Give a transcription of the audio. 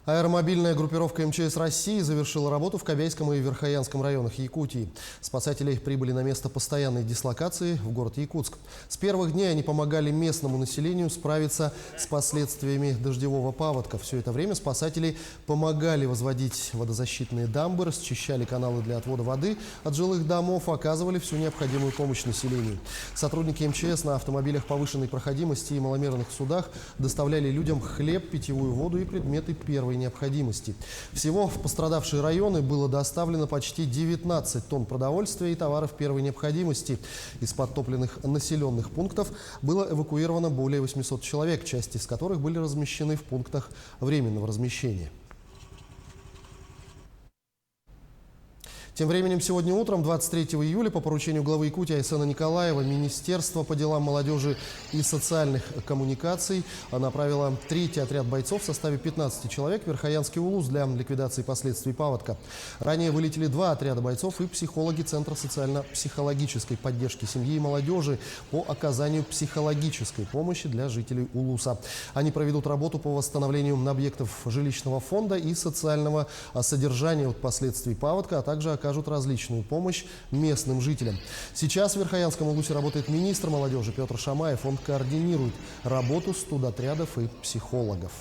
Аэромобильная группировка МЧС России завершила работу в Кобяйском и Верхоянском районах Якутии. Спасатели прибыли на место постоянной дислокации в город Якутск. С первых дней они помогали местному населению справиться с последствиями дождевого паводка. Все это время спасатели помогали возводить водозащитные дамбы, расчищали каналы для отвода воды от жилых домов, оказывали всю необходимую помощь населению. Сотрудники МЧС на автомобилях повышенной проходимости и маломерных судах доставляли людям хлеб, питьевую воду и предметы первой необходимости. Всего в пострадавшие районы было доставлено почти 19 тонн продовольствия и товаров первой необходимости. Из подтопленных населенных пунктов было эвакуировано более 800 человек, часть из которых были размещены в пунктах временного размещения. Тем временем, сегодня утром, 23 июля, по поручению главы Якутии Айсена Николаева, Министерство по делам молодежи и социальных коммуникаций направило третий отряд бойцов в составе 15 человек в Верхоянский Улус для ликвидации последствий паводка. Ранее вылетели 2 отряда бойцов и психологи Центра социально-психологической поддержки семьи и молодежи по оказанию психологической помощи для жителей Улуса. Они проведут работу по восстановлению объектов жилищного фонда и социального содержания от последствий паводка, а также окажут различную помощь местным жителям. Сейчас в Верхоянском Улусе работает министр молодежи Петр Шамаев. Он координирует работу студотрядов и психологов.